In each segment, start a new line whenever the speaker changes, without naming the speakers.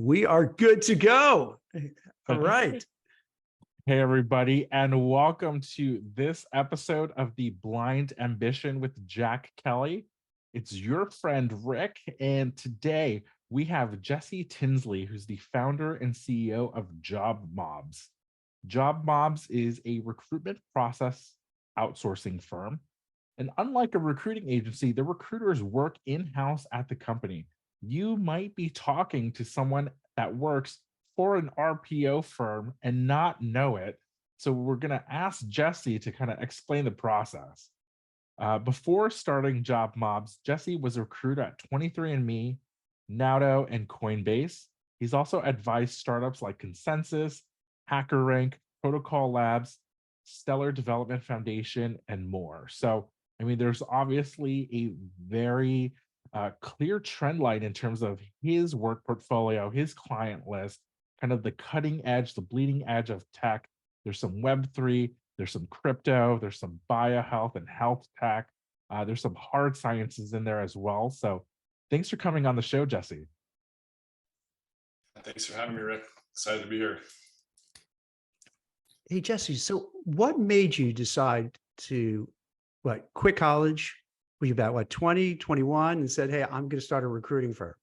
We are good to go. All right.
Hey, everybody, and welcome to this episode of The Blind Ambition with Jack Kelly. It's your friend, Rick, and today we have Jesse Tinsley, who's the founder and CEO of Job Mobs. Job Mobs is a recruitment process outsourcing firm, and unlike a recruiting agency, the recruiters work in-house at the company. You might be talking to someone that works for an RPO firm and not know it. So we're going to ask Jesse to kind of explain the process. Before starting Job Mobs, Jesse was a recruiter at 23andMe, Nauto, and Coinbase. He's also advised startups like Consensus, HackerRank, Protocol Labs, Stellar Development Foundation, and more. So, I mean, there's obviously a very clear trend line in terms of his work portfolio, his client list, kind of the cutting edge, the bleeding edge of tech. There's some Web3, there's some crypto, there's some biohealth and health tech. There's some hard sciences in there as well. So thanks for coming on the show, Jesse.
Thanks for having me, Rick. Excited to be here.
Hey, Jesse, so what made you decide to quit college? Were you about 20, 21 and said, hey, I'm going to start a recruiting firm?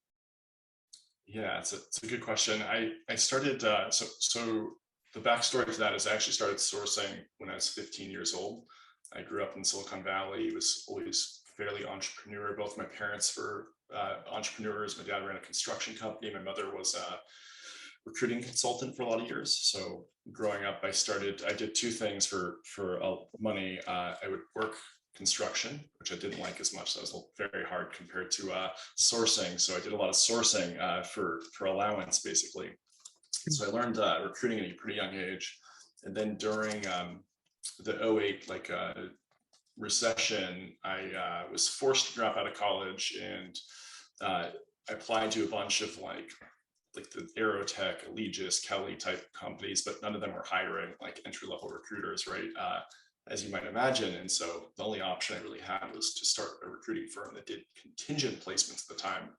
Yeah, it's a good question. I started, so the backstory to that is I actually started sourcing when I was 15 years old. I grew up in Silicon Valley, was always fairly entrepreneur. Both my parents were entrepreneurs. My dad ran a construction company. My mother was a recruiting consultant for a lot of years. So growing up, I did two things for money. I would work construction, which I didn't like as much. That was very hard compared to sourcing. So I did a lot of sourcing for allowance, basically. So I learned recruiting at a pretty young age. And then during the 08 recession, I was forced to drop out of college, and I applied to a bunch of like the Aerotech, Allegis, Kelly type companies, but none of them were hiring like entry-level recruiters, right? As you might imagine. And so the only option I really had was to start a recruiting firm that did contingent placements at the time.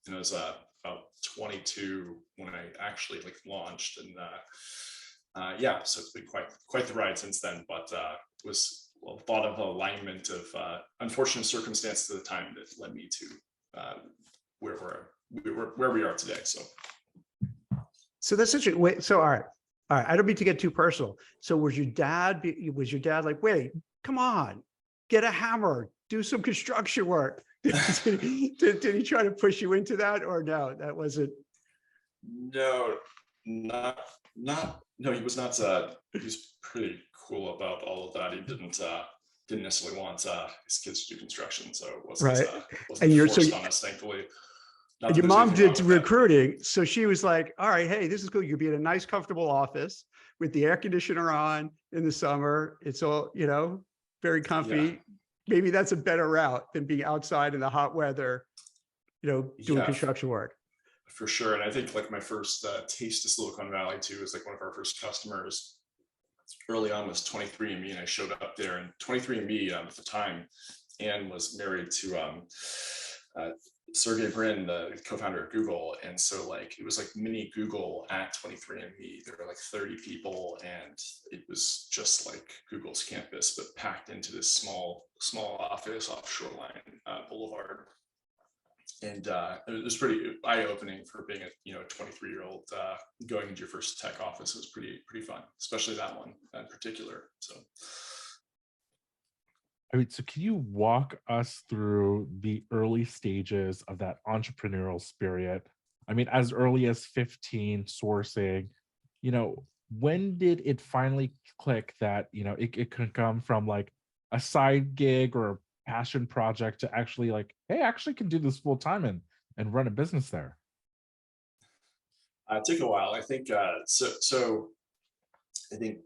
And I was about 22 when I actually launched. And yeah, so it's been quite the ride since then, but was a lot of alignment of unfortunate circumstances at the time that led me to where we are today.
So that's such a way. So, all right. I don't mean to get too personal. So was your dad like, wait, come on, get a hammer, do some construction work? Did he try to push you into that, or no, that wasn't?
No, no, he was not. He was pretty cool about all of that. He didn't necessarily want his kids to do construction. So it wasn't,
right.
wasn't forced on us, thankfully.
And your mom did recruiting, so she was like, all right, hey, this is cool. You'll be in a nice, comfortable office with the air conditioner on in the summer. It's all, very comfy. Yeah. Maybe that's a better route than being outside in the hot weather, doing construction work.
For sure. And I think my first taste of Silicon Valley too is one of our first customers early on was 23andMe, and I showed up there. And 23andMe at the time, Anne was married to Sergey Brin, the co-founder of Google. And so it was mini Google at 23andMe. There were 30 people, and it was just like Google's campus, but packed into this small office off Shoreline Boulevard. And it was pretty eye-opening for being a 23-year-old going into your first tech office. It was pretty fun, especially that one in particular. So.
I mean, so can you walk us through the early stages of that entrepreneurial spirit? I mean, as early as 15, sourcing, when did it finally click that, it could come from a side gig or a passion project to actually hey, I actually can do this full time and run a business there?
It took a while. I think, so I think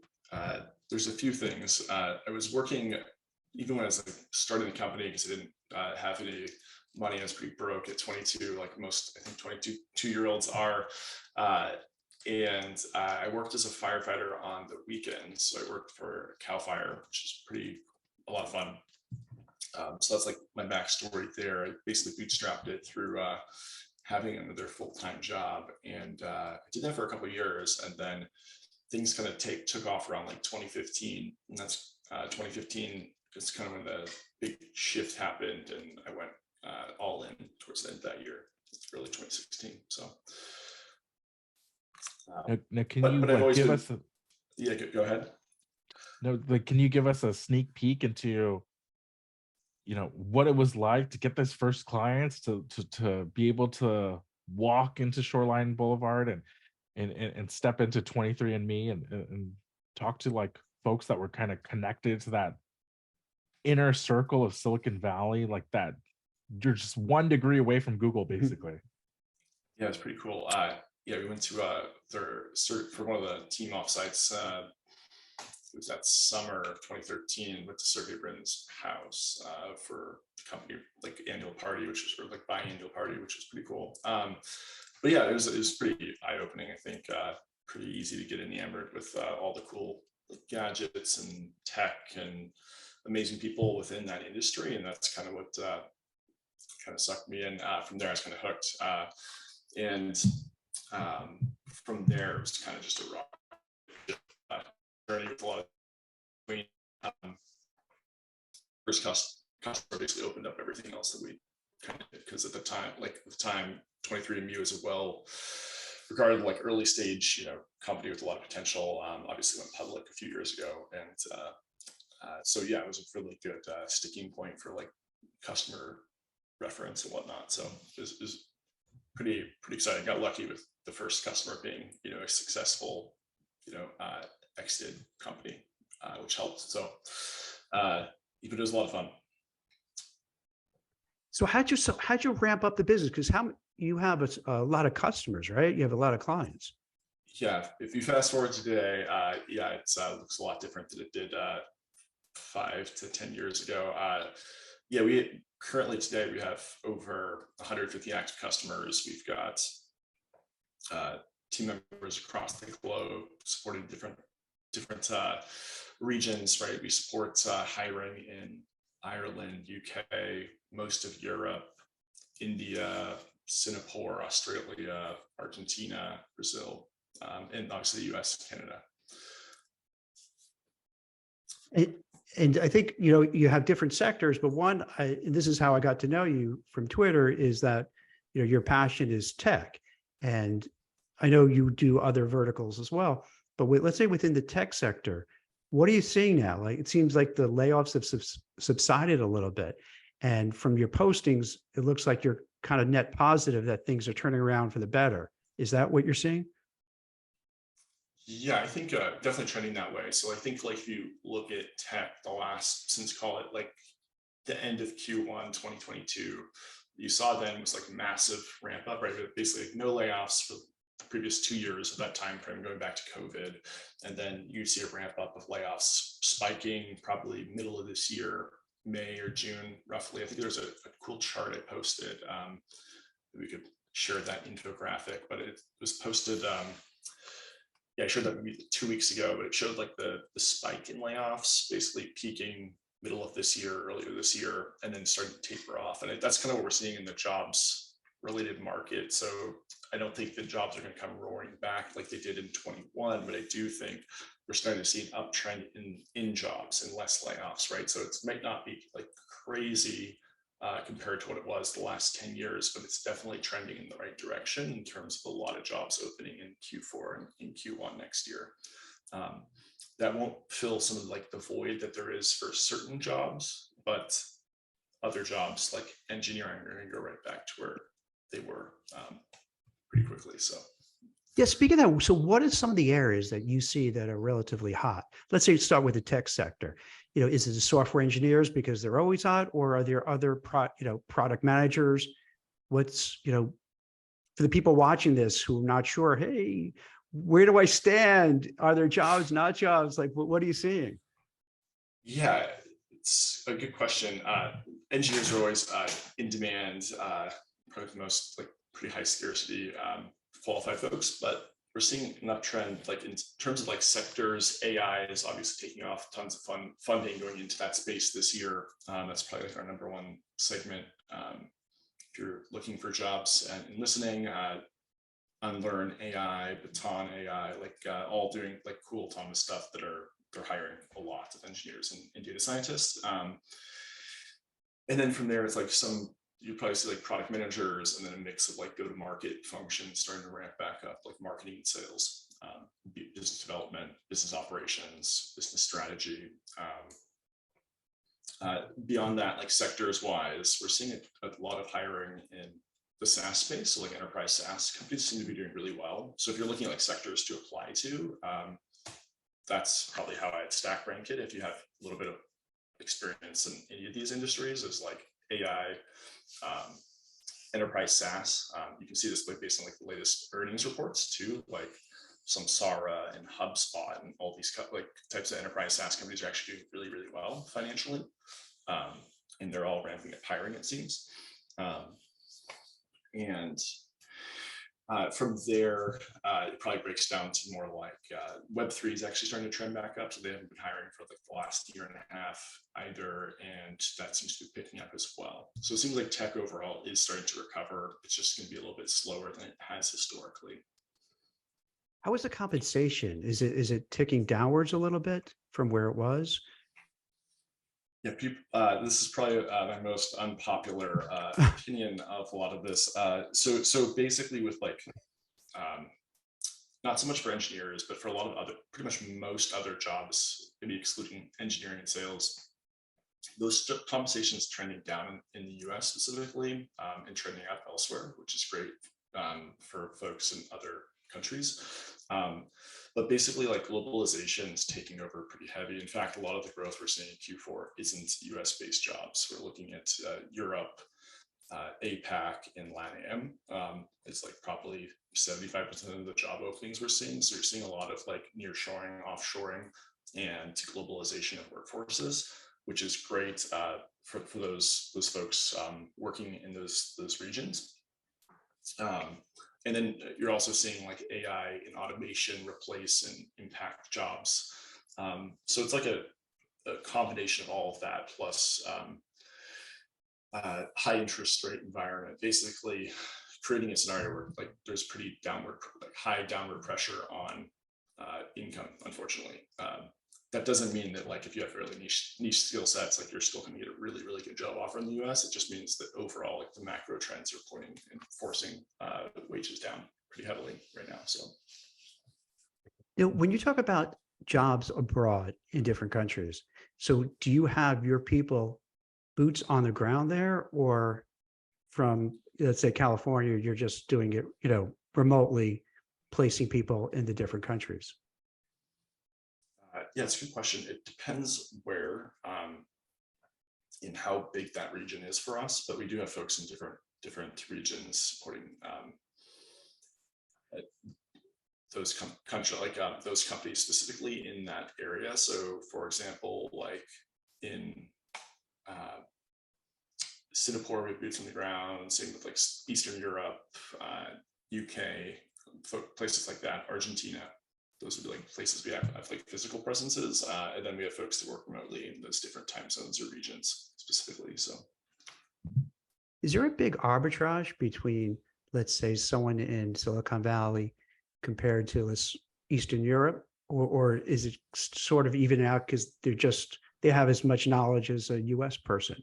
there's a few things. I was working, even when I was starting the company, because I didn't have any money. I was pretty broke at 22, like most, I think 22-year-olds are. And I worked as a firefighter on the weekends. So I worked for CAL FIRE, which is a lot of fun. So that's my backstory there. I basically bootstrapped it through having another full-time job. And I did that for a couple of years, and then things kind of took off around like 2015, and that's 2015 is kind of when the big shift happened, and I went all in towards the end of that year. It's early 2016. So
Now, can
but
you
I've always
give
been,
us a,
yeah, go ahead.
no, like, can you give us a sneak peek into, what it was like to get those first clients, to be able to walk into Shoreline Boulevard and step into 23andMe and talk to like folks that were kind of connected to that inner circle of Silicon Valley, like that you're just 1 degree away from Google, basically.
Yeah, it's pretty cool. Yeah, we went to for one of the team offsites. It was that summer of 2013, went to Sergey Brin's house for the company like annual party, or like biannual party, which was pretty cool. But yeah, it was pretty eye-opening. I think pretty easy to get enamored with all the cool gadgets and tech and amazing people within that industry, and that's kind of what kind of sucked me in. From there, I was kind of hooked, and from there, it was kind of just a rock journey with a lot of first customer basically opened up everything else that we kind of did, because at the time 23andMe was a well regarded like early stage company with a lot of potential. Obviously went public a few years ago, and so yeah, it was a really good sticking point for like customer reference and whatnot. So it was pretty exciting. Got lucky with the first customer being a successful exited company, which helped. So it was a lot of fun.
So how'd you ramp up the business? Because you have a lot of customers, right? You have a lot of clients.
Yeah, if you fast forward today, yeah, it looks a lot different than it did 5 to 10 years ago. Yeah, currently today we have over 150 active customers. We've got team members across the globe supporting different regions, right? We support hiring in Ireland, UK, most of Europe, India, Singapore, Australia, Argentina, Brazil, and obviously the US, Canada.
And I think, you have different sectors, but this is how I got to know you from Twitter, is that, your passion is tech. And I know you do other verticals as well, but let's say within the tech sector, what are you seeing now? Like, it seems like the layoffs have subsided a little bit. And from your postings, it looks like you're kind of net positive that things are turning around for the better. Is that what you're seeing?
Yeah, I think definitely trending that way. So I think like if you look at tech, since call it like the end of Q1 2022, you saw then was like a massive ramp up, right? Basically like no layoffs for the previous 2 years of that time frame going back to COVID. And then you see a ramp up of layoffs spiking probably middle of this year, May or June, roughly. I think there's a cool chart I posted. We could share that infographic, but it was posted. Yeah, I showed that maybe 2 weeks ago, but it showed like the spike in layoffs basically peaking middle of this year, earlier this year, and then starting to taper off. And that's kind of what we're seeing in the jobs related market. So I don't think the jobs are going to come roaring back like they did in 21, but I do think we're starting to see an uptrend in jobs and less layoffs, right? So it might not be like crazy compared to what it was the last 10 years, but it's definitely trending in the right direction in terms of a lot of jobs opening in Q4 and in Q1 next year. That won't fill some of like the void that there is for certain jobs, but other jobs like engineering are going to go right back to where they were pretty quickly. So
yeah, speaking of that, so what are some of the areas that you see that are relatively hot? Let's say start with the tech sector. Is it the software engineers because they're always hot, or are there other product managers? What's, for the people watching this who are not sure, hey, where do I stand? Are there jobs, not jobs? Like, what are you seeing?
Yeah, it's a good question. Engineers are always in demand, probably the most like pretty high scarcity qualified folks, but we're seeing an uptrend like in terms of like sectors. AI is obviously taking off, tons of funding going into that space this year. That's probably like our number one segment. if you're looking for jobs and listening, Unlearn AI, Baton AI, like all doing like cool autonomous stuff that they're hiring a lot of engineers and data scientists. And then from there, it's like you probably see like product managers, and then a mix of like go-to-market functions starting to ramp back up, like marketing and sales, business development, business operations, business strategy. Beyond that, like sectors wise, we're seeing a lot of hiring in the SaaS space. So like enterprise SaaS companies seem to be doing really well. So if you're looking at like sectors to apply to, that's probably how I'd stack rank it. If you have a little bit of experience in any of these industries, is like AI, enterprise SaaS. You can see this like based on like the latest earnings reports too, like Samsara and HubSpot and all these like types of enterprise SaaS companies are actually doing really, really well financially. And they're all ramping up hiring, it seems. From there, it probably breaks down to more like Web3 is actually starting to trend back up. So they haven't been hiring for like the last year and a half either. And that seems to be picking up as well. So it seems like tech overall is starting to recover. It's just going to be a little bit slower than it has historically.
How is the compensation? Is it ticking downwards a little bit from where it was?
Yeah, this is probably my most unpopular opinion of a lot of this. So basically, with like, not so much for engineers, but for a lot of other, pretty much most other jobs, maybe excluding engineering and sales, those compensations trending down in the US specifically, and trending up elsewhere, which is great for folks in other countries. But basically, like globalization is taking over pretty heavy. In fact, a lot of the growth we're seeing in Q4 isn't US-based jobs. We're looking at Europe, APAC, and LATAM. It's like probably 75% of the job openings we're seeing. So you're seeing a lot of like nearshoring, offshoring, and globalization of workforces, which is great for those folks working in those regions. And then you're also seeing like AI and automation replace and impact jobs. So it's like a combination of all of that, plus high interest rate environment, basically creating a scenario where like there's pretty high downward pressure on income, unfortunately. That doesn't mean that like if you have really niche skill sets, like you're still going to get a really, really good job offer in the US. It just means that overall, like the macro trends are pointing and forcing wages down pretty heavily right now. So,
When you talk about jobs abroad in different countries, so do you have your people boots on the ground there, or from, let's say, California, you're just doing it, remotely placing people in the different countries?
Yeah, it's a good question. It depends where and how big that region is for us, but we do have folks in different regions supporting those those companies specifically in that area. So, for example, like in Singapore, we have boots on the ground. Same with like Eastern Europe, UK, places like that, Argentina. Those would be like places we have like physical presences, and then we have folks that work remotely in those different time zones or regions specifically. So,
is there a big arbitrage between, let's say, someone in Silicon Valley compared to Eastern Europe, or is it sort of even out because they have as much knowledge as a US person?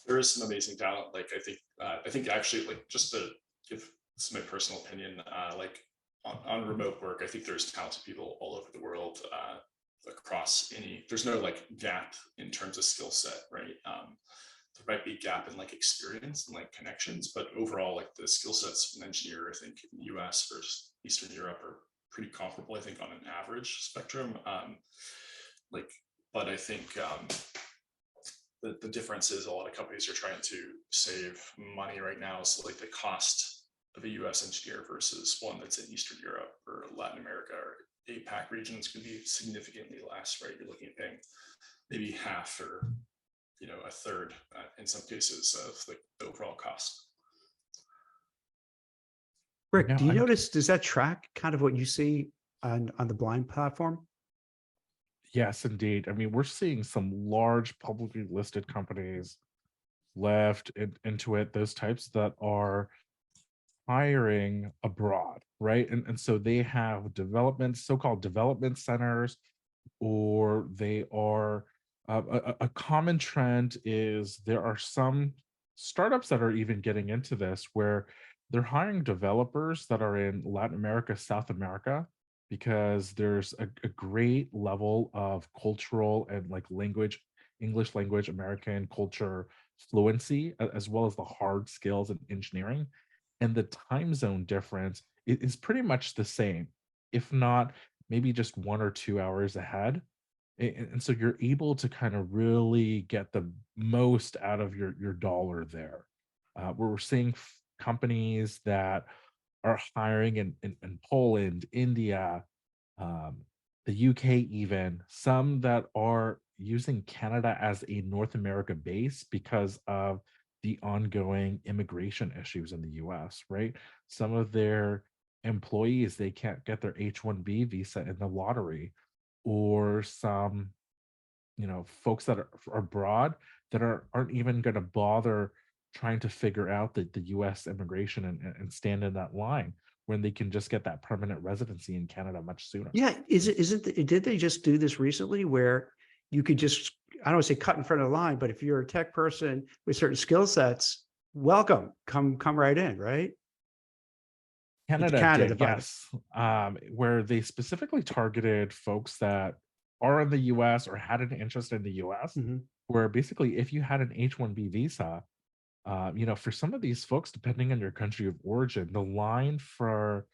There is some amazing talent. Like I think actually, like just to give this is my personal opinion, like on remote work, I think there's talented people all over the world, across there's no like gap in terms of skill set, right? There might be a gap in like experience and like connections, but overall, like the skill sets of an engineer, I think in the US versus Eastern Europe are pretty comparable, I think, on an average spectrum. But I think the difference is a lot of companies are trying to save money right now. So like the cost of a US engineer versus one that's in Eastern Europe or Latin America or APAC regions can be significantly less, right? You're looking at paying maybe half or a third in some cases of like the overall cost.
Rick, do you notice, does that track kind of what you see on the Blind platform?
Yes, indeed. I mean, we're seeing some large publicly listed companies Lyft, Intuit, those types that are hiring abroad, right? And so they have development, so-called development centers, or they are a common trend is there are some startups that are even getting into this where they're hiring developers that are in Latin America, South America, because there's a great level of cultural and like language, English language, American culture fluency, as well as the hard skills in engineering. And the time zone difference is pretty much the same, if not maybe just 1 or 2 hours ahead. And so you're able to kind of really get the most out of your dollar there. Where we're seeing companies that are hiring in Poland, India, um, the UK, even some that are using Canada as a North America base because of the ongoing immigration issues in the US, right? Some of their employees, they can't get their H-1B visa in the lottery, or some, folks that are abroad that aren't even going to bother trying to figure out the US immigration and stand in that line when they can just get that permanent residency in Canada much sooner.
Yeah, did they just do this recently where you could just, I don't want to say cut in front of the line, but if you're a tech person with certain skill sets, welcome, come right in, right? It's
Canada
Canada,
did,
by the
yes, where they specifically targeted folks that are in the US or had an interest in the US,
Mhm.
where basically if you had an H-1B visa, for some of these folks, depending on your country of origin, the line for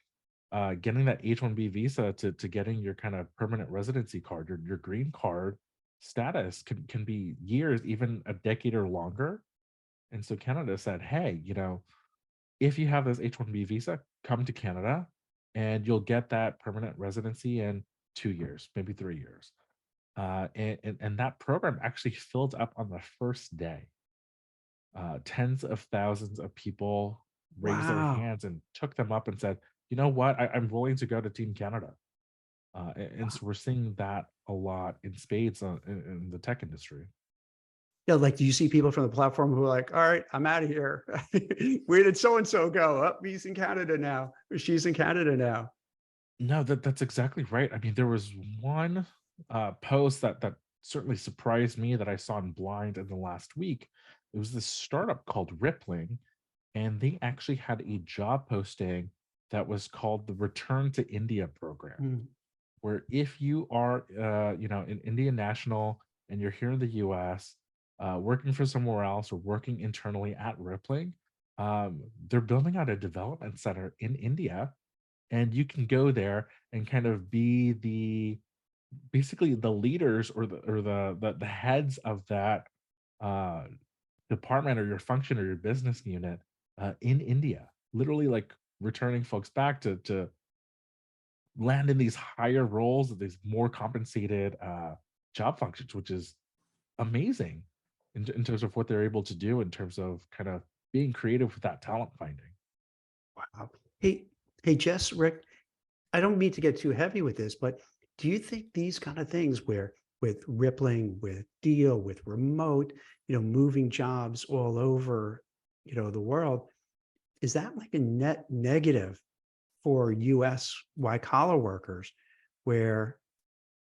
getting that H-1B visa to getting your kind of permanent residency card, your green card status can be years, even a decade or longer. And so Canada said, hey, if you have this H-1B visa, come to Canada and you'll get that permanent residency in 2 years, maybe 3 years. And that program actually filled up on the first day. Tens of thousands of people raised their
Wow.
hands and took them up and said, you know what, I'm willing to go to Team Canada. And so we're seeing that a lot in spades in the tech industry.
Yeah, like, do you see people from the platform who are like, all right, I'm out of here. Where did so-and-so go? Up, he's in Canada now, or she's in Canada now.
No, that's exactly right. I mean, there was one post that certainly surprised me that I saw in Blind in the last week. It was this startup called Rippling, and they actually had a job posting that was called the Return to India program,
Mm.
where if you are, an Indian national and you're here in the U.S., working for somewhere else or working internally at Rippling, they're building out a development center in India, and you can go there and kind of be the basically the leaders or the heads of that uh, department or your function or your business unit in India. Literally, like returning folks back to land in these higher roles, these more compensated job functions, which is amazing in terms of what they're able to do in terms of kind of being creative with that talent finding.
Wow. Hey, hey, Jess, Rick, I don't mean to get too heavy with this, but do you think these kind of things where with Rippling, with Deal, with remote, moving jobs all over, the world, is that like a net negative for US white collar workers where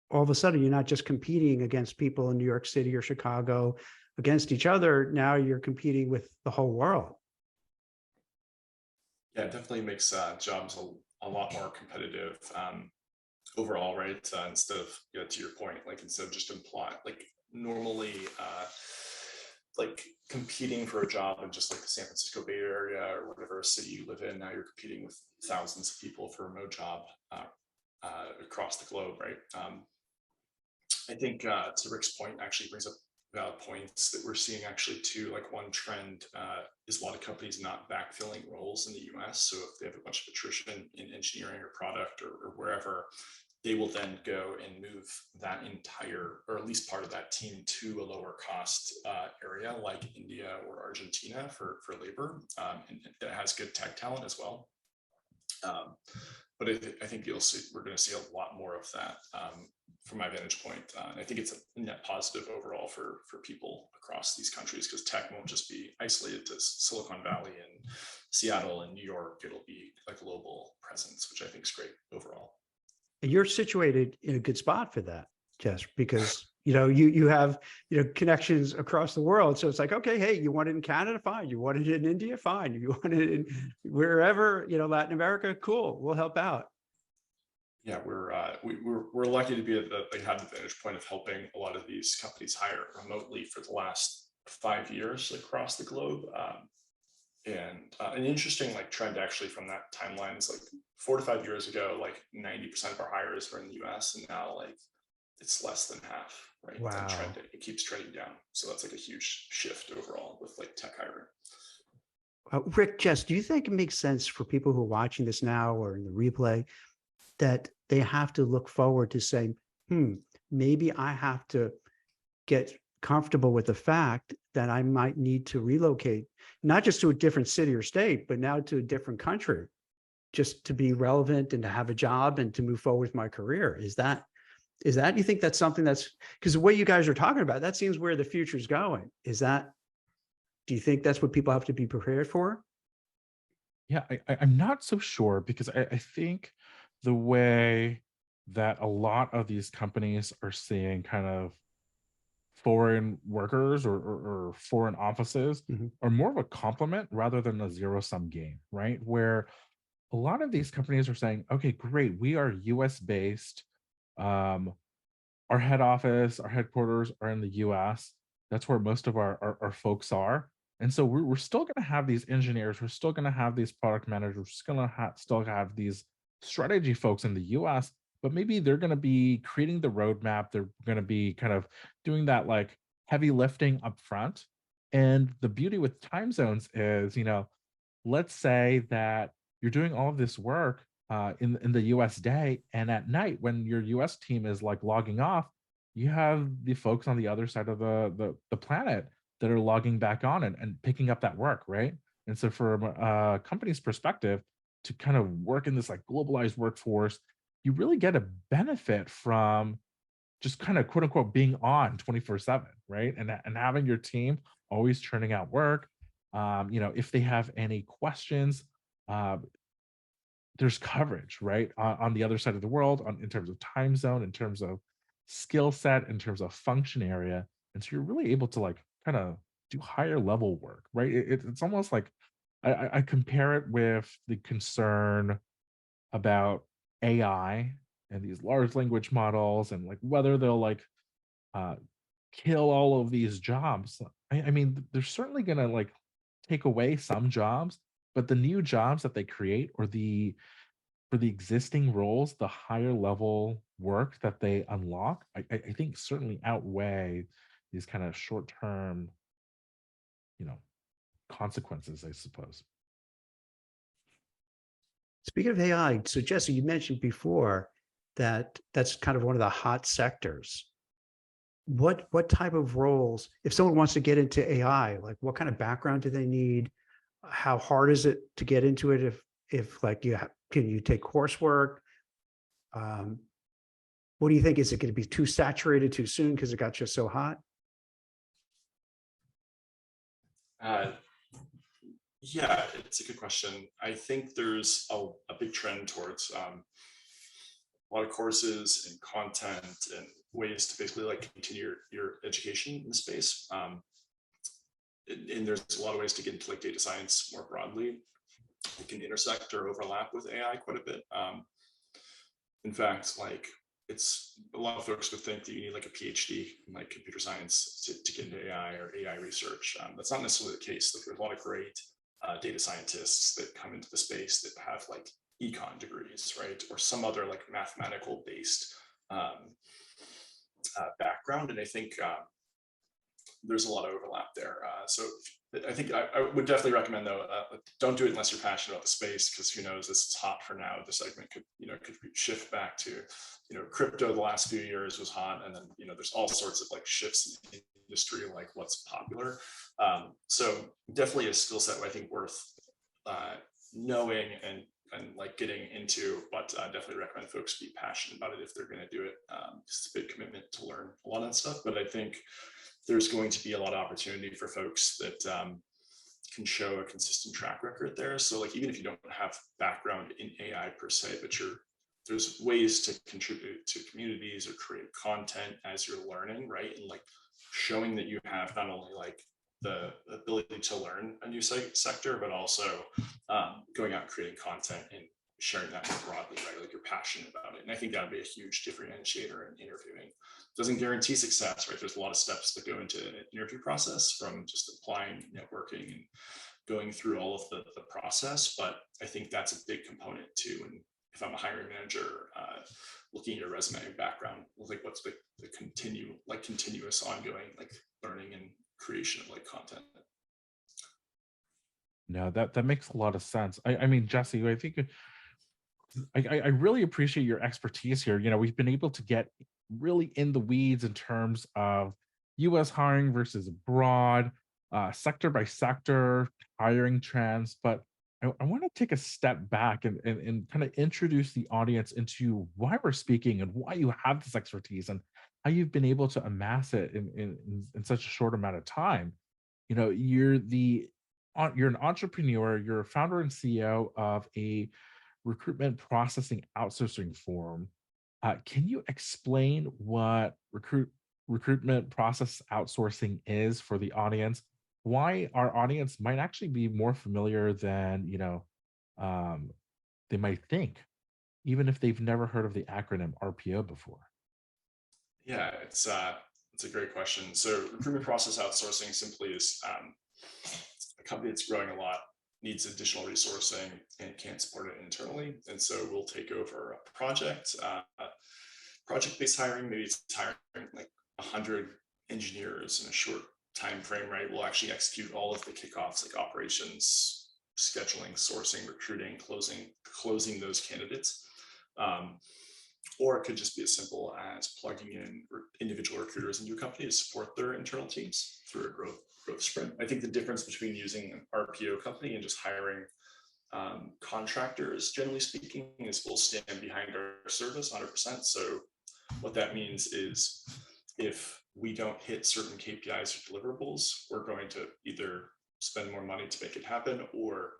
all of a sudden you're not just competing against people in New York City or Chicago against each other. Now you're competing with the whole world.
Yeah, it definitely makes jobs a lot more competitive overall, right? Instead of, to your point, like instead of just imply, like normally, like competing for a job in just like the San Francisco Bay Area or whatever city you live in, now you're competing with thousands of people for a remote job across the globe, right? I think to Rick's point actually brings up valid points that we're seeing actually too. Like one trend is a lot of companies not backfilling roles in the US. So if they have a bunch of attrition in engineering or product or wherever, they will then go and move that entire, or at least part of that team, to a lower cost area like India or Argentina for labor. And that has good tech talent as well. But I think we're going to see a lot more of that from my vantage point. And I think it's a net positive overall for people across these countries, because tech won't just be isolated to Silicon Valley and Seattle and New York. It'll be a global presence, which I think is great overall.
And you're situated in a good spot for that, Jess, because you have connections across the world. So it's like, okay, hey, you want it in Canada, fine. You want it in India, fine. You want it in wherever, Latin America, cool. We'll help out.
Yeah, we're lucky to be at have the vantage point of helping a lot of these companies hire remotely for the last 5 years across the globe. And an interesting trend actually from that timeline is 4 to 5 years ago, 90% of our hires were in the US, and now it's less than half, right?
Wow.
And it keeps trending down. So that's a huge shift overall with tech hiring.
Rick, Jess, do you think it makes sense for people who are watching this now or in the replay that they have to look forward to saying, maybe I have to get comfortable with the fact that I might need to relocate, not just to a different city or state, but now to a different country, just to be relevant and to have a job and to move forward with my career? Is that, you think that's something that's, because the way you guys are talking about, that seems where the future is going. Do you think that's what people have to be prepared for?
Yeah, I'm not so sure, because I think the way that a lot of these companies are seeing kind of foreign workers or foreign offices are more of a compliment rather than a zero-sum game, right? Where a lot of these companies are saying, okay, great, we are US based. Our head office, our headquarters are in the US. That's where most of our folks are. And so we're still going to have these engineers. We're still going to have these product managers. We're just going to still have these strategy folks in the US, but maybe they're going to be creating the roadmap. They're going to be kind of doing that heavy lifting up front. And the beauty with time zones is, let's say that you're doing all of this work in the US day, and at night when your US team is logging off, you have the folks on the other side of the planet that are logging back on and picking up that work, right? And so from a company's perspective, to kind of work in this globalized workforce, you really get a benefit from just kind of quote unquote being on 24/7, right? And having your team always churning out work. If they have any questions, there's coverage, right? On the other side of the world, in terms of time zone, in terms of skill set, in terms of function area. And so you're really able to kind of do higher level work, right? It's almost like I compare it with the concern about AI and these large language models and whether they'll kill all of these jobs. I mean, they're certainly gonna take away some jobs, but the new jobs that they create, or for the existing roles, the higher level work that they unlock, I think certainly outweigh these kind of short term, consequences, I suppose.
Speaking of AI, so Jesse, you mentioned before that that's kind of one of the hot sectors. What type of roles, if someone wants to get into AI, what kind of background do they need? How hard is it to get into it? If can you take coursework? What do you think? Is it going to be too saturated too soon because it got just so hot?
Yeah, it's a good question. I think there's a big trend towards a lot of courses and content and ways to basically continue your education in the space. And there's a lot of ways to get into data science more broadly. It can intersect or overlap with AI quite a bit. In fact, it's a lot of folks would think that you need a PhD in computer science to get into AI or AI research. That's not necessarily the case. There's a lot of great data scientists that come into the space that have econ degrees, right, or some other mathematical based background. And I think there's a lot of overlap there. So I think I would definitely recommend, though, don't do it unless you're passionate about the space, because who knows, this is hot for now. The segment could shift back to, crypto the last few years was hot, and then, there's all sorts of shifts in the industry, what's popular. So definitely a skill set I think worth knowing and like getting into, but definitely recommend folks be passionate about it if they're going to do it. It's a big commitment to learn a lot of that stuff, but I think there's going to be a lot of opportunity for folks that can show a consistent track record there. So like, even if you don't have background in AI per se, but there's ways to contribute to communities or create content as you're learning, right? And like showing that you have not only like the ability to learn a new sector, but also going out and creating content and sharing that more broadly, right? Like you're passionate about it. And I think that would be a huge differentiator in interviewing. Doesn't guarantee success, right? There's a lot of steps that go into an interview process, from just applying, networking, and going through all of the process. But I think that's a big component too. And if I'm a hiring manager, looking at your resume and background, like what's the continuous ongoing like learning and creation of like content.
No, that makes a lot of sense. I mean, Jesse, I think I really appreciate your expertise here. We've been able to get really in the weeds in terms of U.S. hiring versus abroad, sector by sector hiring trends. But I want to take a step back and kind of introduce the audience into why we're speaking and why you have this expertise and how you've been able to amass it in such a short amount of time. You're an entrepreneur, you're a founder and CEO of a recruitment processing outsourcing firm. Can you explain what recruitment process outsourcing is for the audience? Why our audience might actually be more familiar than they might think, even if they've never heard of the acronym RPO before.
Yeah, it's a great question. So recruitment process outsourcing simply is a company that's growing a lot, needs additional resourcing, and can't support it internally. And so we'll take over a project-based hiring. Maybe it's hiring like 100 engineers in a short time frame, right? We'll actually execute all of the kickoffs, like operations, scheduling, sourcing, recruiting, closing those candidates. Or it could just be as simple as plugging in individual recruiters into a company to support their internal teams through a growth sprint. I think the difference between using an RPO company and just hiring contractors, generally speaking, is we'll stand behind our service 100%. So what that means is if we don't hit certain KPIs or deliverables, we're going to either spend more money to make it happen or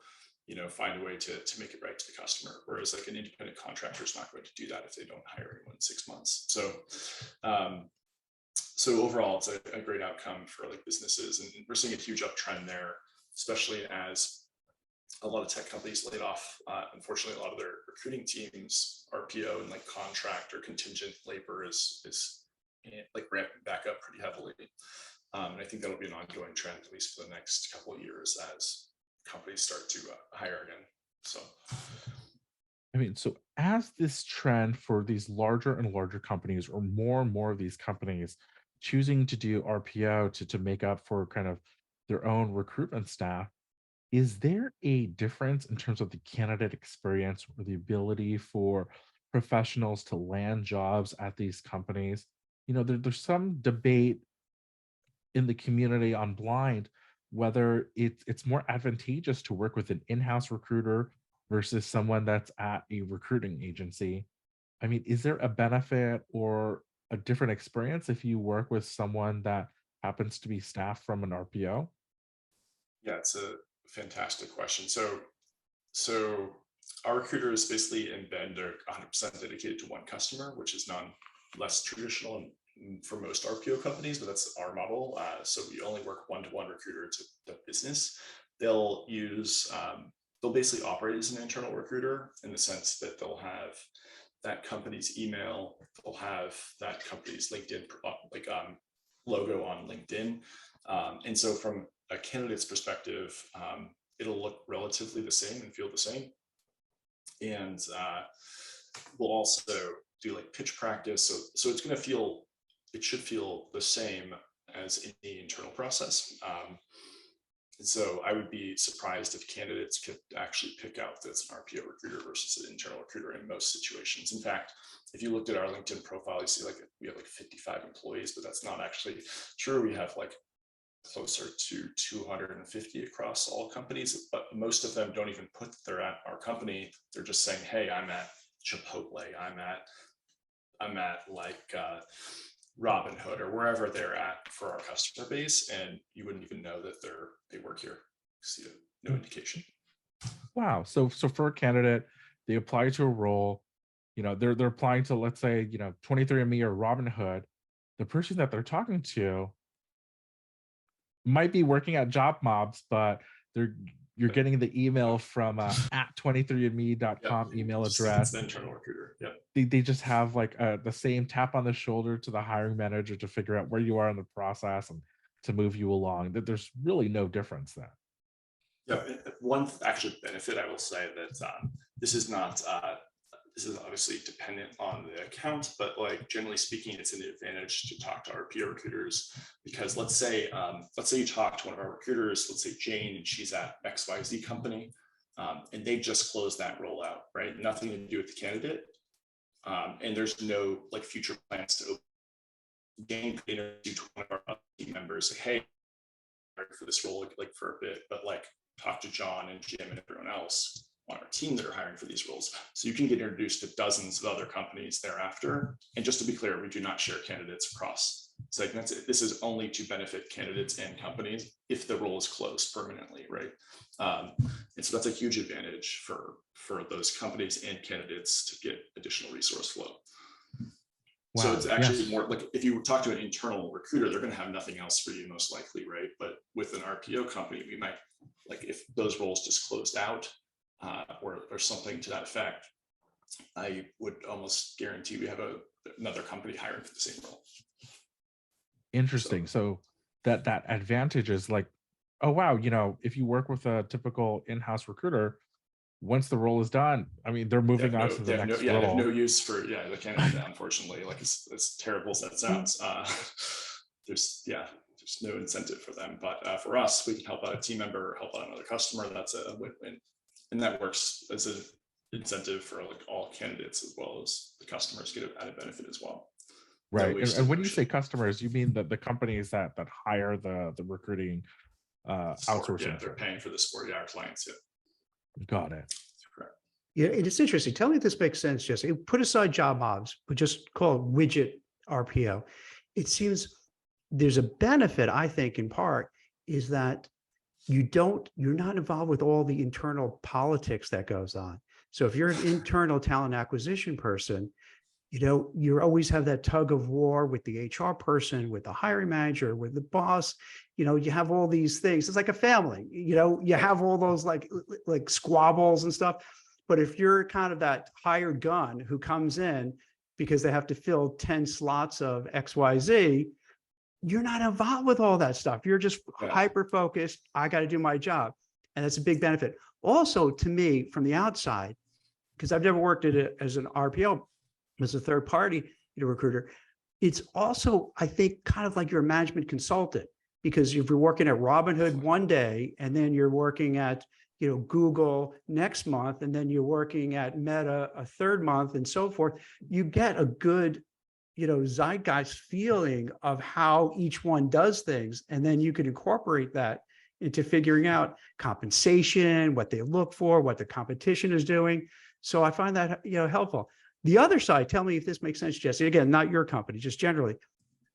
find a way to make it right to the customer. Whereas like an independent contractor is not going to do that if they don't hire anyone in 6 months. So overall, it's a great outcome for like businesses, and we're seeing a huge uptrend there, especially as a lot of tech companies laid off. Unfortunately, a lot of their recruiting teams, RPO and like contract or contingent labor is like ramping back up pretty heavily. And I think that'll be an ongoing trend, at least for the next couple of years, as companies start to hire again. So
as this trend for these larger and larger companies, or more and more of these companies choosing to do RPO to make up for kind of their own recruitment staff, is there a difference in terms of the candidate experience or the ability for professionals to land jobs at these companies? There's some debate in the community on Blind whether it's more advantageous to work with an in-house recruiter versus someone that's at a recruiting agency. Is there a benefit or a different experience if you work with someone that happens to be staffed from an RPO?
Yeah, it's a fantastic question. So our recruiters basically embed, they're 100% dedicated to one customer, which is less traditional for most RPO companies, but that's our model. So we only work one-to-one recruiter to the business. They'll basically operate as an internal recruiter in the sense that they'll have that company's email, they'll have that company's LinkedIn logo on LinkedIn. And so from a candidate's perspective, it'll look relatively the same and feel the same. And we'll also do like pitch practice. So it should feel the same as any internal process. And so I would be surprised if candidates could actually pick out that's an RPO recruiter versus an internal recruiter in most situations. In fact, if you looked at our LinkedIn profile, you see like we have like 55 employees, but that's not actually true. We have like closer to 250 across all companies, but most of them don't even put that they're at our company. They're just saying, hey, I'm at Chipotle, I'm at like Robinhood or wherever they're at for our customer base, and you wouldn't even know that they work here. See no indication.
Wow. So for a candidate, they apply to a role, they're applying to, let's say, 23andMe or Robinhood. The person that they're talking to might be working at job mobs, but you're getting the email from at 23andme.com email address.
It's the internal recruiter. Yep.
They just have like the same tap on the shoulder to the hiring manager to figure out where you are in the process and to move you along. That there's really no difference there.
Yeah, one actual benefit I will say that this is not this is obviously dependent on the account, but like generally speaking, it's an advantage to talk to RPO recruiters, because let's say you talk to one of our recruiters, let's say Jane, and she's at XYZ company, and they just closed that role out, right? Nothing to do with the candidate, and there's no like future plans to open. Jane could introduce one of our team members, say, hey, for this role, like for a bit, but like talk to John and Jim and everyone else on our team that are hiring for these roles. So you can get introduced to dozens of other companies thereafter. And just to be clear, we do not share candidates across segments. This is only to benefit candidates and companies if the role is closed permanently, right? And so that's a huge advantage for those companies and candidates to get additional resource flow. Wow. So it's actually more like if you talk to an internal recruiter, they're going to have nothing else for you most likely, right? But with an RPO company, we might, like if those roles just closed out or something to that effect, I would almost guarantee we have another company hiring for the same role.
Interesting. So that advantage is like, oh wow, if you work with a typical in-house recruiter, once the role is done, I mean, they're moving on to the next role.
They have no use for the candidate, unfortunately. Like as terrible as that sounds, there's no incentive for them. But for us, we can help out a team member or help out another customer. That's a win-win, and that works as an incentive for like all candidates as well as the customers get an added benefit as well.
Right. And when you say customers, you mean that the companies that hire the recruiting outsourcing?
Yeah, they're paying for the support. Yeah, our clients. Yeah.
Got it.
Correct.
Yeah, and it's interesting. Tell me if this makes sense, Jesse. Put aside job mobs, but just call it widget RPO. It seems there's a benefit, I think, in part, is that you're not involved with all the internal politics that goes on. So if you're an internal talent acquisition person, you always have that tug of war with the HR person, with the hiring manager, with the boss. You have all these things. It's like a family. You have all those like squabbles and stuff. But if you're kind of that hired gun who comes in because they have to fill 10 slots of XYZ, you're not involved with all that stuff. You're just hyper focused. I got to do my job. And that's a big benefit. Also, to me, from the outside, because I've never worked at it as an RPO, as a third party recruiter, it's also, I think, kind of like you're a management consultant, because if you're working at Robinhood one day and then you're working at Google next month, and then you're working at Meta a third month and so forth, you get a good zeitgeist feeling of how each one does things. And then you could incorporate that into figuring out compensation, what they look for, what the competition is doing. So I find that helpful. The other side, tell me if this makes sense, Jesse. Again, not your company, just generally.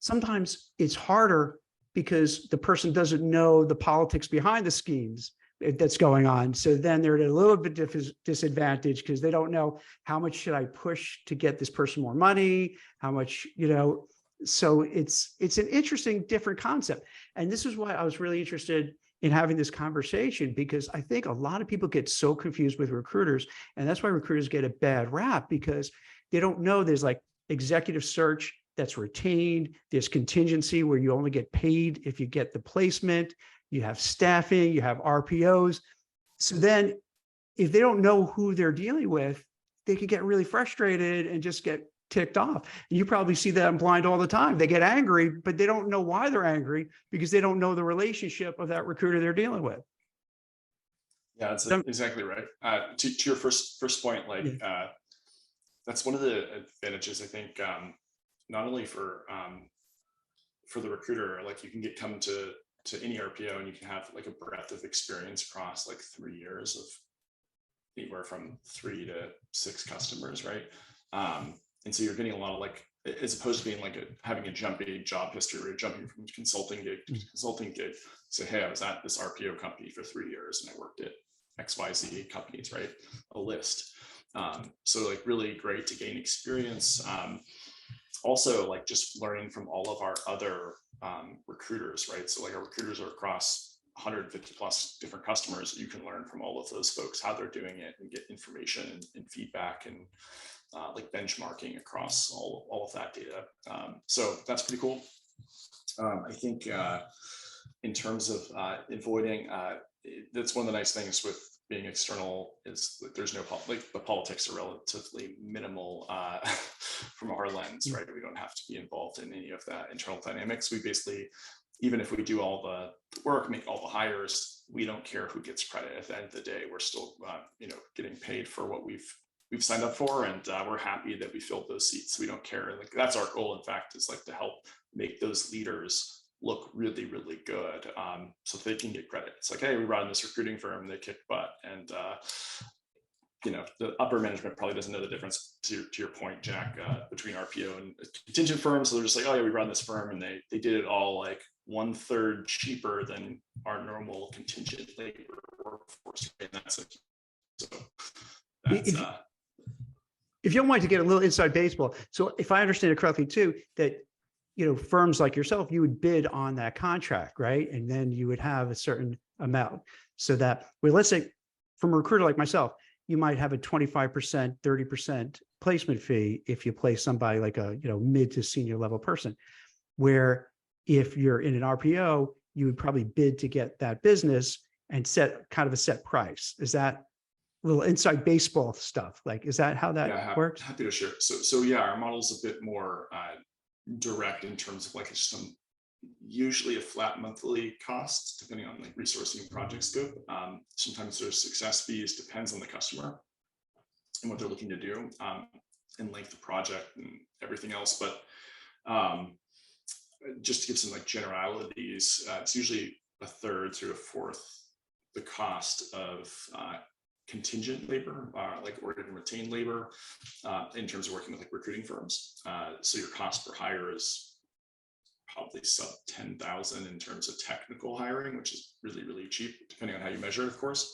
Sometimes it's harder because the person doesn't know the politics behind the schemes that's going on. So then they're at a little bit disadvantage because they don't know how much should I push to get this person more money, how much, so it's an interesting, different concept. And this is why I was really interested in having this conversation, because I think a lot of people get so confused with recruiters, and that's why recruiters get a bad rap, because they don't know there's like executive search that's retained, there's contingency where you only get paid if you get the placement, you have staffing, you have RPOs. So then if they don't know who they're dealing with, they could get really frustrated and just get ticked off. You probably see that in Blind all the time. They get angry, but they don't know why they're angry because they don't know the relationship of that recruiter they're dealing with.
Yeah, that's exactly right. To your first point, that's one of the advantages, I think, not only for the recruiter, like you can come to to any RPO, and you can have like a breadth of experience across like 3 years of anywhere from 3 to 6 customers, right? And so you're getting a lot of like, as opposed to being like having a jumpy job history, where you're jumping from consulting gig to consulting gig. So, hey, I was at this RPO company for 3 years and I worked at XYZ companies, right? A list. So like really great to gain experience. Also like just learning from all of our other recruiters, right? So like our recruiters are across 150 plus different customers. You can learn from all of those folks, how they're doing it, and get information and feedback and like benchmarking across all of that data. So that's pretty cool. I think in terms of avoiding, that's one of the nice things with being external is that there's no like the politics are relatively minimal from our lens, right? We don't have to be involved in any of that internal dynamics. We basically, even if we do all the work, make all the hires, we don't care who gets credit. At the end of the day, we're still getting paid for what we've signed up for, and we're happy that we filled those seats. We don't care. Like that's our goal, in fact, is like to help make those leaders look really, really good, so they can get credit. It's like, hey, we run this recruiting firm, they kick butt, and the upper management probably doesn't know the difference, to your point, Jack, between RPO and contingent firms. So they're just like, oh yeah, we run this firm, and they did it all like 1/3 cheaper than our normal contingent labor workforce, and that's it. So that's
if you don't want to get a little inside baseball, so if I understand it correctly too, that firms like yourself, you would bid on that contract, right? And then you would have a certain amount, so that, well, let's say from a recruiter like myself, you might have a 25%, 30% placement fee if you place somebody like a mid to senior level person, where if you're in an RPO, you would probably bid to get that business and set kind of a set price. Is that a little inside baseball stuff? Like, is that how that works?
Happy to share. So yeah, our model's a bit more direct in terms of like it's usually a flat monthly cost depending on like resourcing and project scope. Sometimes there's success fees, depends on the customer and what they're looking to do, and length of project and everything else. But just to give some like generalities, it's usually 1/3 to 1/4 the cost of contingent labor, or even retained labor, in terms of working with like recruiting firms. So your cost per hire is probably sub 10,000 in terms of technical hiring, which is really, really cheap, depending on how you measure it, of course.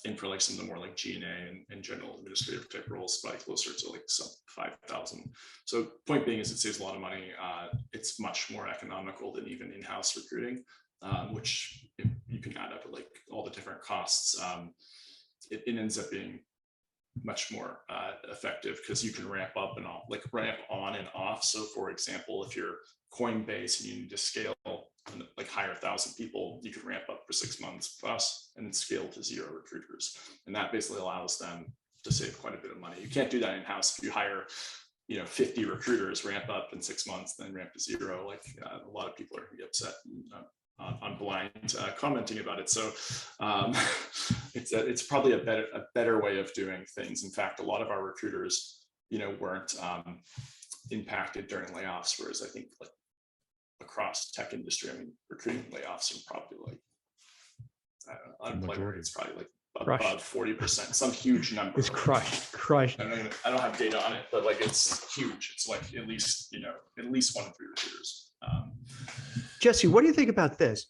And for like some of the more like G&A and general administrative type roles, probably closer to like sub 5,000. So point being is it saves a lot of money. It's much more economical than even in-house recruiting, which if you can add up like all the different costs. It ends up being much more effective because you can ramp up and off, like ramp on and off. So for example, if you're Coinbase and you need to scale and like hire 1,000 people, you could ramp up for 6 months plus and then scale to 0 recruiters. And that basically allows them to save quite a bit of money. You can't do that in-house. If you hire 50 recruiters, ramp up in 6 months, then ramp to 0, like a lot of people are gonna be upset on Blind commenting about it. So it's probably a better way of doing things. In fact, a lot of our recruiters, weren't impacted during layoffs, whereas I think like across tech industry, I mean, recruiting layoffs are probably like, unemployment rate's probably like above 40%, some huge number.
It's crushed.
I don't have data on it, but like it's huge. It's like at least 1 in 3 recruiters.
Jesse, what do you think about this?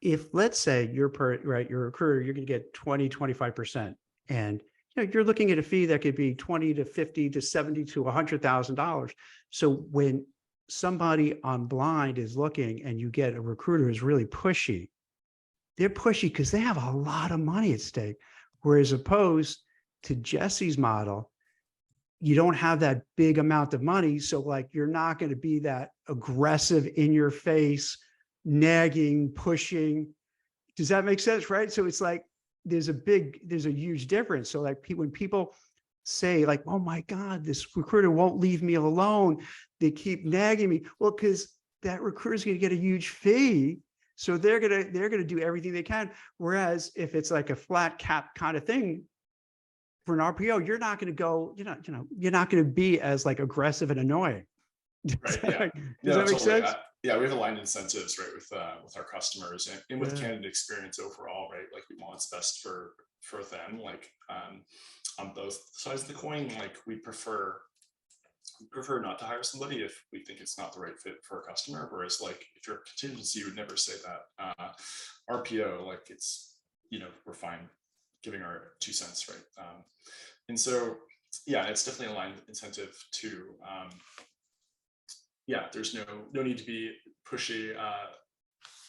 If let's say you're a recruiter, you're going to get 20, 25%, and you're looking at a fee that could be 20 to 50 to 70 to $100,000. So when somebody on Blind is looking and you get a recruiter who's really pushy, they're pushy because they have a lot of money at stake. Whereas opposed to Jesse's model, you don't have that big amount of money. So like, you're not going to be that aggressive in your face, nagging, pushing. Does that make sense? Right. So it's like, there's a huge difference. So like when people say like, oh my God, this recruiter won't leave me alone, they keep nagging me. Well, because that recruiter is going to get a huge fee. So they're going to do everything they can. Whereas if it's like a flat cap kind of thing, for an RPO, you're not going to go, you're not going to be as like aggressive and annoying.
Right, yeah.
Does that make sense?
yeah, we have aligned incentives, right, with our customers and with
Yeah.
candidate experience overall, right? Like we want what's best for them, like on both sides of the coin. Like we prefer not to hire somebody if we think it's not the right fit for a customer. Whereas like if you're a contingency, you would never say that. RPO, like it's, we're fine giving our 2 cents, right? And so, yeah, it's definitely aligned incentive to, yeah, there's no need to be pushy,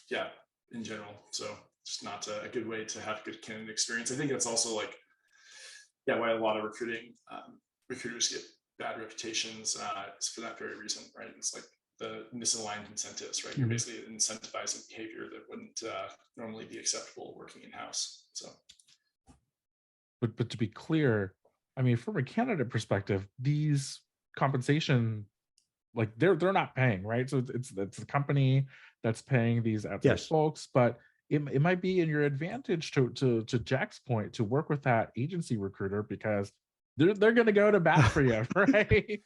yeah, in general. So just not a good way to have good candidate experience. I think that's also like, yeah, why a lot of recruiters get bad reputations is for that very reason, right? It's like the misaligned incentives, right? You're basically incentivizing behavior that wouldn't normally be acceptable working in-house. So,
but to be clear, I mean, from a candidate perspective, these compensation, like they're not paying, right? So it's the company that's paying these outside folks, but it might be in your advantage to Jack's point to work with that agency recruiter because they're going to go to bat for you, right?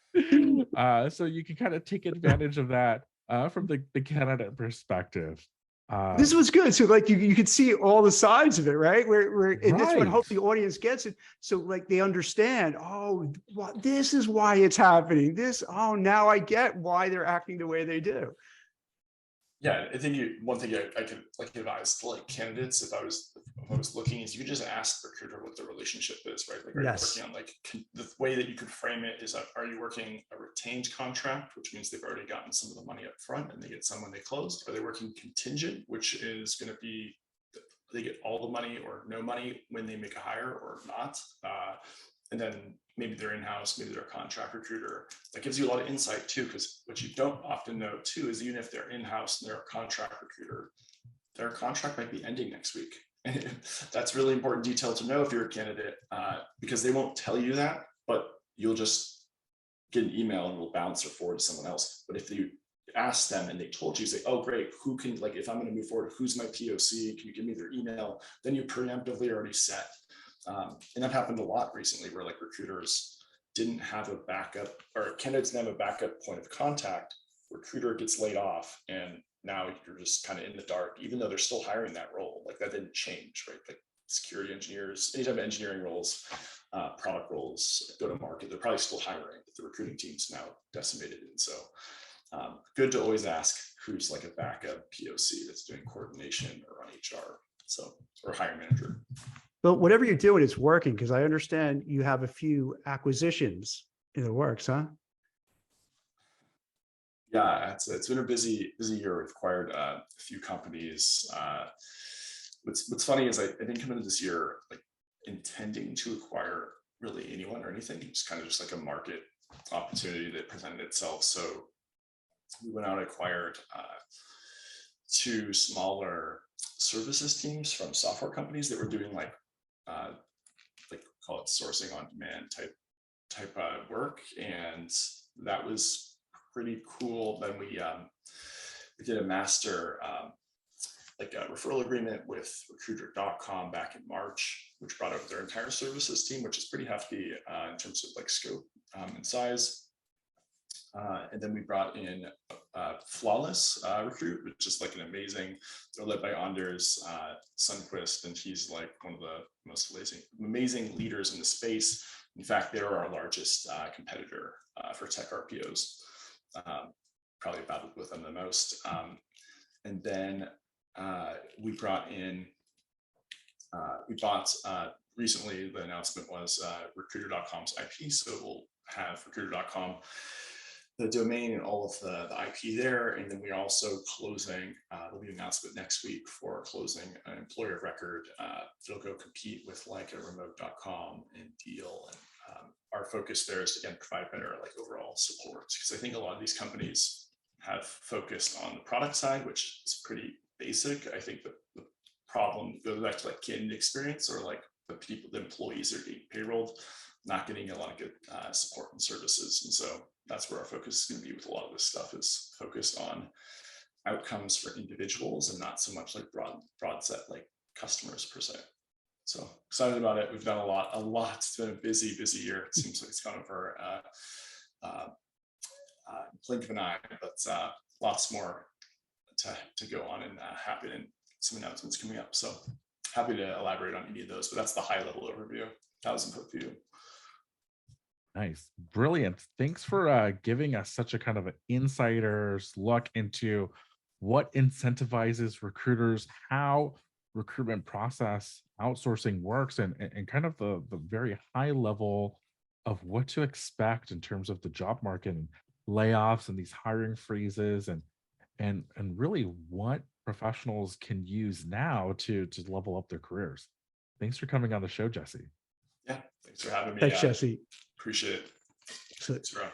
So you can kind of take advantage of that from the candidate perspective.
This was good. So like you could see all the sides of it, right? Where and that's what I hope the audience gets it. So like they understand, oh, this is why it's happening. Now I get why they're acting the way they do.
Yeah, I think one thing I could like advise to like candidates if I was looking is you could just ask the recruiter what the relationship is, right? Like, are you working on like the way that you could frame it is, are you working a retained contract, which means they've already gotten some of the money up front and they get some when they close? Are they working contingent, which is going to be they get all the money or no money when they make a hire or not? And then maybe they're in-house, maybe they're a contract recruiter. That gives you a lot of insight too, because what you don't often know too is even if they're in-house and they're a contract recruiter, their contract might be ending next week. And that's really important detail to know if you're a candidate, because they won't tell you that, but you'll just get an email and it'll bounce or forward to someone else. But if you ask them and they told you, say, oh, great, who can, like, if I'm going to move forward, who's my POC? Can you give me their email? Then you preemptively already set. And that happened a lot recently where like recruiters didn't have a backup or candidates didn't have a backup point of contact. Recruiter gets laid off and now you're just kind of in the dark, even though they're still hiring that role. Like that didn't change, right? Like security engineers, any type of engineering roles, product roles, go to market, they're probably still hiring, but the recruiting team's now decimated. And so good to always ask who's like a backup POC that's doing coordination or on HR, so, or hiring manager.
But whatever you're doing, it's working because I understand you have a few acquisitions in the works, huh?
Yeah, it's been a busy year. We've acquired a few companies. What's funny is I didn't come into this year like intending to acquire really anyone or anything. It's kind of just like a market opportunity that presented itself. So we went out and acquired 2 smaller services teams from software companies that were doing like call it sourcing on demand type work, and that was pretty cool. Then we did a master like a referral agreement with recruiter.com back in March, which brought over their entire services team, which is pretty hefty in terms of like scope and size. And then we brought in Flawless Recruit, which is like an amazing, they're led by Anders Sundquist, and he's like one of the most amazing leaders in the space. In fact, they're our largest competitor for tech RPOs. Probably battled with them the most. And then we brought in, recently, the announcement was recruiter.com's IP. So we'll have recruiter.com, the domain and all of the IP there. And then we're also closing, there'll be an announcement next week for closing an employer of record. It'll go compete with like a remote.com and Deal. And our focus there is to again provide better like overall support, because I think a lot of these companies have focused on the product side, which is pretty basic. I think the problem goes back to like candidate experience, or like the employees are getting payrolled, not getting a lot of good support and services. And so that's where our focus is going to be with a lot of this stuff, is focused on outcomes for individuals and not so much like broad set like customers per se. So excited about it. We've done a lot. It's been a busy year. It seems like it's gone over blink of an eye, but lots more to go on and happen, and some announcements coming up. So happy to elaborate on any of those, but that's the high level overview. That was input for you.
Nice. Brilliant. Thanks for giving us such a kind of an insider's look into what incentivizes recruiters, how recruitment process outsourcing works, and kind of the very high level of what to expect in terms of the job market and layoffs and these hiring freezes, and really what professionals can use now to level up their careers. Thanks for coming on the show, Jesse.
Yeah, thanks for having me.
Thanks, Jesse.
Appreciate it.
So-
Thanks, bro.